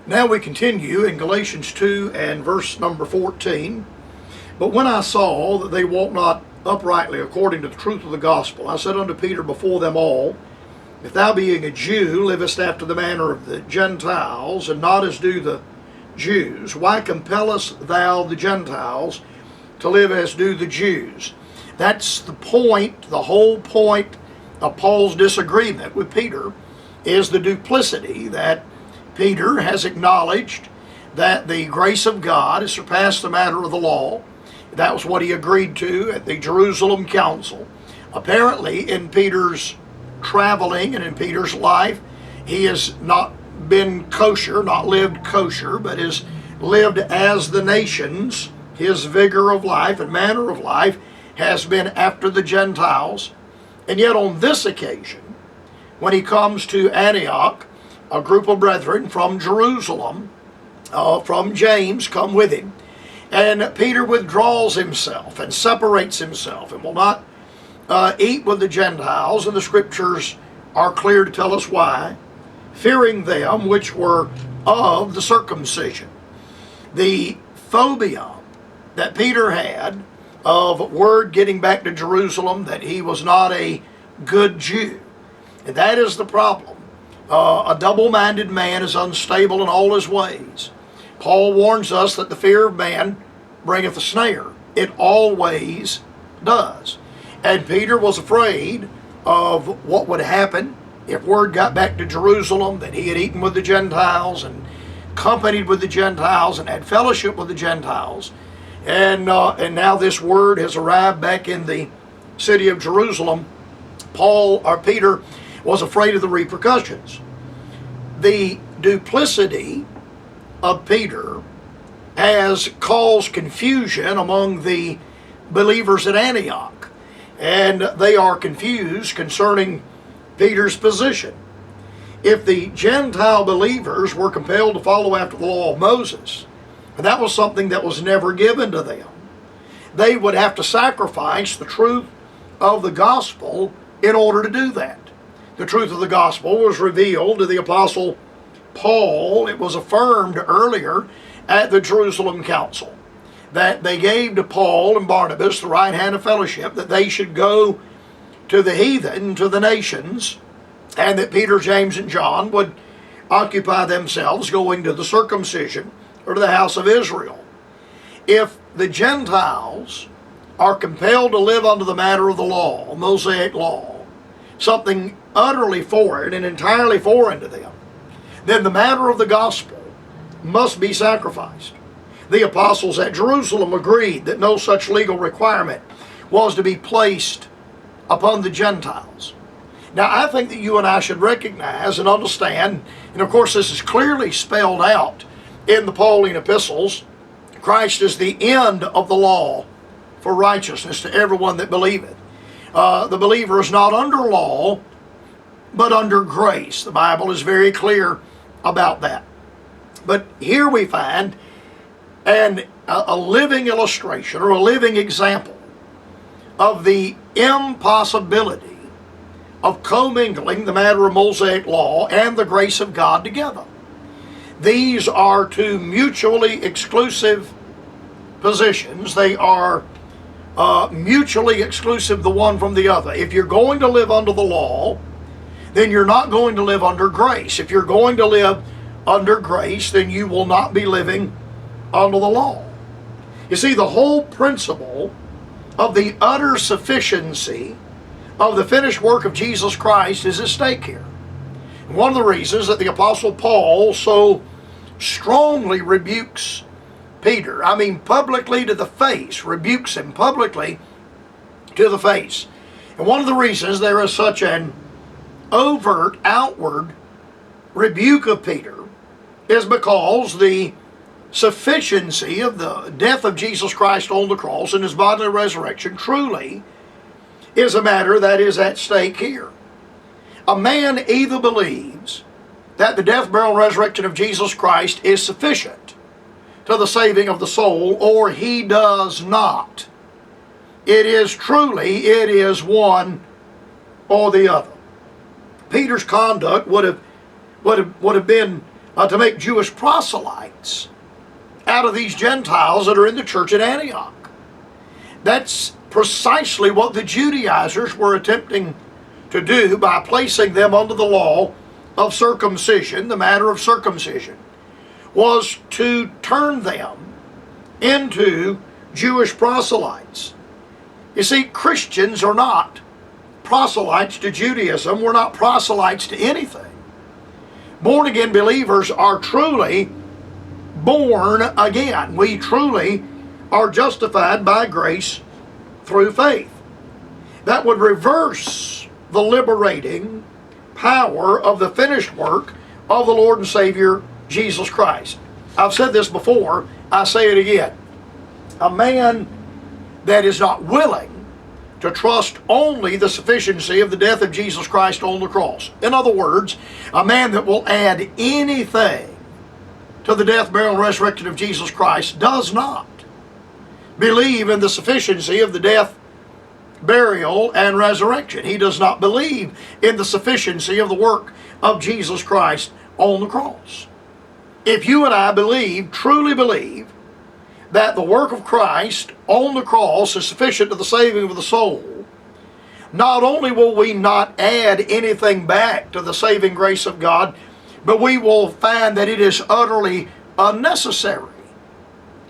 Now we continue in Galatians 2 and verse number 14. But when I saw that they walked not uprightly according to the truth of the gospel, I said unto Peter before them all, If thou being a Jew livest after the manner of the Gentiles, and not as do the Jews, why compellest thou the Gentiles to live as do the Jews? That's the point, the whole point of Paul's disagreement with Peter is the duplicity that Peter has acknowledged that the grace of God has surpassed the matter of the law. That was what he agreed to at the Jerusalem Council. Apparently, in Peter's traveling and in Peter's life, he has not been kosher, not lived kosher, but has lived as the nations. His vigor of life and manner of life has been after the Gentiles. And yet on this occasion, when he comes to Antioch, a group of brethren from Jerusalem, from James, come with him. And Peter withdraws himself and separates himself and will not eat with the Gentiles. And the scriptures are clear to tell us why. Fearing them which were of the circumcision. The phobia that Peter had of word getting back to Jerusalem that he was not a good Jew. And that is the problem. A double-minded man is unstable in all his ways. Paul warns us that the fear of man bringeth a snare. It always does. And Peter was afraid of what would happen if word got back to Jerusalem that he had eaten with the Gentiles and companied with the Gentiles and had fellowship with the Gentiles. And now this word has arrived back in the city of Jerusalem. Peter was afraid of the repercussions. The duplicity of Peter has caused confusion among the believers at Antioch, and they are confused concerning Peter's position. If the Gentile believers were compelled to follow after the law of Moses, and that was something that was never given to them, they would have to sacrifice the truth of the gospel in order to do that. The truth of the gospel was revealed to the Apostle Paul. It was affirmed earlier at the Jerusalem Council that they gave to Paul and Barnabas the right hand of fellowship, that they should go to the heathen, to the nations, and that Peter, James, and John would occupy themselves going to the circumcision or to the house of Israel. If the Gentiles are compelled to live under the matter of the law, Mosaic law, something utterly foreign and entirely foreign to them, then the matter of the gospel must be sacrificed. The apostles at Jerusalem agreed that no such legal requirement was to be placed upon the Gentiles. Now, I think that you and I should recognize and understand, and of course this is clearly spelled out in the Pauline epistles, Christ is the end of the law for righteousness to everyone that believeth. The believer is not under law, but under grace. The Bible is very clear about that. But here we find a living illustration or a living example of the impossibility of commingling the matter of Mosaic law and the grace of God together. These are two mutually exclusive positions. They are mutually exclusive the one from the other. If you're going to live under the law, then you're not going to live under grace. If you're going to live under grace, then you will not be living under the law. You see, the whole principle of the utter sufficiency of the finished work of Jesus Christ is at stake here. And one of the reasons that the Apostle Paul so strongly rebukes Peter, publicly to the face, rebukes him publicly to the face. And one of the reasons there is such an overt, outward rebuke of Peter is because the sufficiency of the death of Jesus Christ on the cross and his bodily resurrection truly is a matter that is at stake here. A man either believes that the death, burial, and resurrection of Jesus Christ is sufficient to the saving of the soul, or he does not. It is one or the other. Peter's conduct would have been to make Jewish proselytes out of these Gentiles that are in the church at Antioch. That's precisely what the Judaizers were attempting to do by placing them under the law of circumcision. The matter of circumcision was to turn them into Jewish proselytes. You see, Christians are not proselytes to Judaism. We're not proselytes to anything. Born again believers are truly born again. We truly are justified by grace through faith. That would reverse the liberating power of the finished work of the Lord and Savior Jesus Christ. I've said this before, I say it again. A man that is not willing to trust only the sufficiency of the death of Jesus Christ on the cross. In other words, a man that will add anything to the death, burial, and resurrection of Jesus Christ does not believe in the sufficiency of the death, burial, and resurrection. He does not believe in the sufficiency of the work of Jesus Christ on the cross. If you and I believe, truly believe, that the work of Christ on the cross is sufficient to the saving of the soul, not only will we not add anything back to the saving grace of God, but we will find that it is utterly unnecessary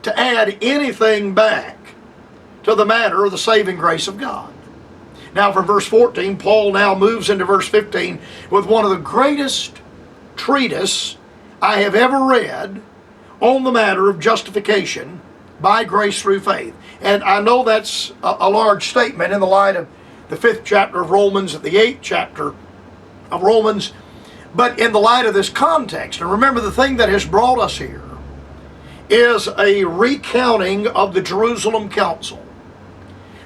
to add anything back to the matter of the saving grace of God. Now from verse 14, Paul now moves into verse 15 with one of the greatest treatises I have ever read on the matter of justification by grace through faith. And I know that's a large statement in the light of the 5th chapter of Romans and the 8th chapter of Romans, but in the light of this context, and remember the thing that has brought us here is a recounting of the Jerusalem Council.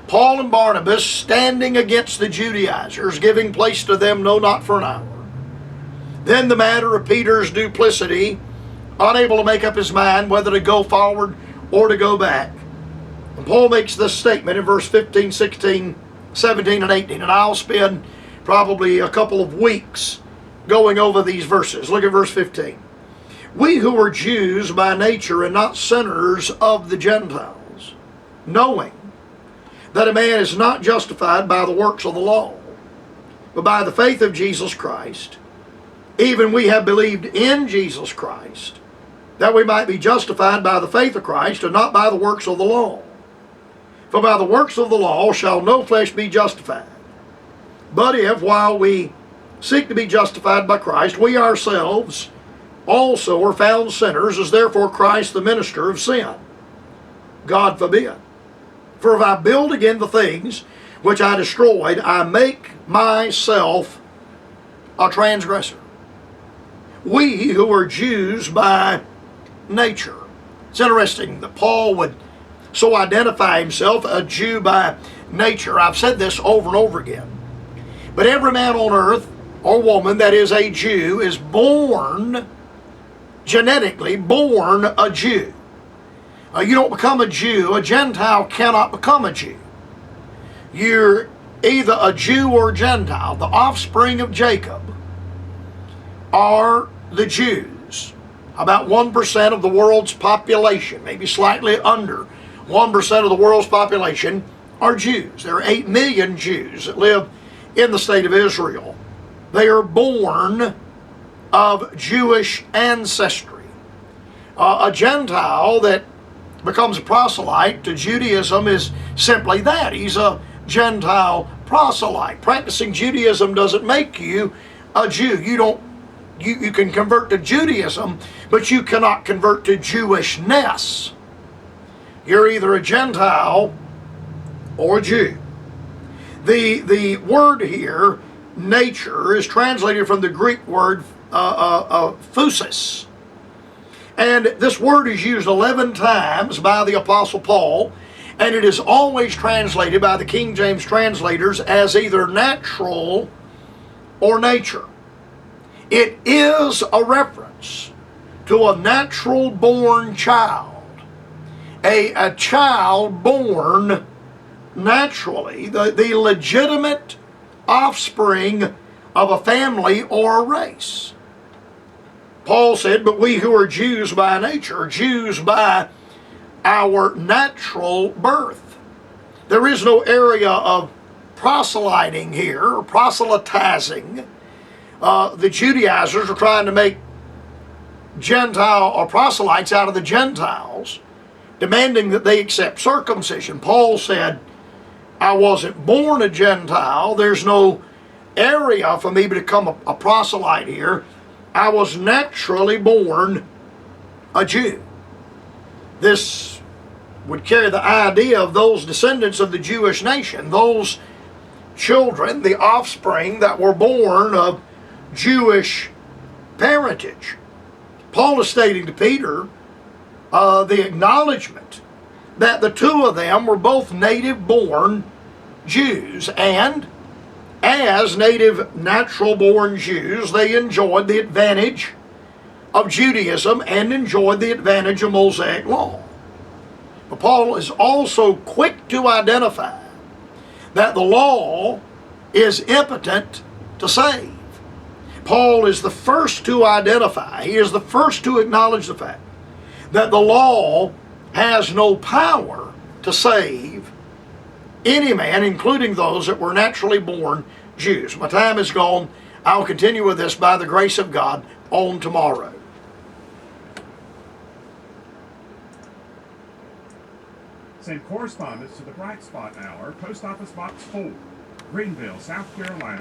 Paul and Barnabas standing against the Judaizers, giving place to them, no, not for an hour. Then the matter of Peter's duplicity, unable to make up his mind whether to go forward or to go back. And Paul makes this statement in verse 15, 16, 17, and 18. And I'll spend probably a couple of weeks going over these verses. Look at verse 15. We who are Jews by nature and not sinners of the Gentiles, knowing that a man is not justified by the works of the law, but by the faith of Jesus Christ, even we have believed in Jesus Christ, that we might be justified by the faith of Christ and not by the works of the law. For by the works of the law shall no flesh be justified. But if, while we seek to be justified by Christ, we ourselves also are found sinners, is therefore Christ the minister of sin? God forbid. For if I build again the things which I destroyed, I make myself a transgressor. We who are Jews by nature. It's interesting that Paul would so identify himself a Jew by nature. I've said this over and over again. But every man on earth or woman that is a Jew is born, genetically born a Jew. You don't become a Jew. A Gentile cannot become a Jew. You're either a Jew or a Gentile. The offspring of Jacob are the Jews. About 1% of the world's population, maybe slightly under 1% of the world's population, are Jews. There are 8 million Jews that live in the state of Israel. They are born of Jewish ancestry. A Gentile that becomes a proselyte to Judaism is simply that. He's a Gentile proselyte. Practicing Judaism doesn't make you a Jew. You can convert to Judaism, but you cannot convert to Jewishness. You're either a Gentile or a Jew. The word here, nature, is translated from the Greek word phusis. And this word is used 11 times by the Apostle Paul, and it is always translated by the King James translators as either natural or nature. It is a reference to a natural born child, a child born naturally, the legitimate offspring of a family or a race. Paul said, but we who are Jews by nature, Jews by our natural birth. There is no area of proselyting here, or proselytizing. The Judaizers are trying to make Gentile or proselytes out of the Gentiles, demanding that they accept circumcision. Paul said, I wasn't born a Gentile. There's no area for me to become a proselyte here. I was naturally born a Jew. This would carry the idea of those descendants of the Jewish nation, those children, the offspring that were born of Jewish parentage. Paul is stating to Peter the acknowledgement that the two of them were both native-born Jews, and as native natural-born Jews, they enjoyed the advantage of Judaism and enjoyed the advantage of Mosaic law. But Paul is also quick to identify that the law is impotent to save. Paul is the first to identify, he is the first to acknowledge the fact that the law has no power to save any man, including those that were naturally born Jews. My time is gone. I'll continue with this by the grace of God on tomorrow. Send correspondence to the Bright Spot Hour, Post Office Box 4, Greenville, South Carolina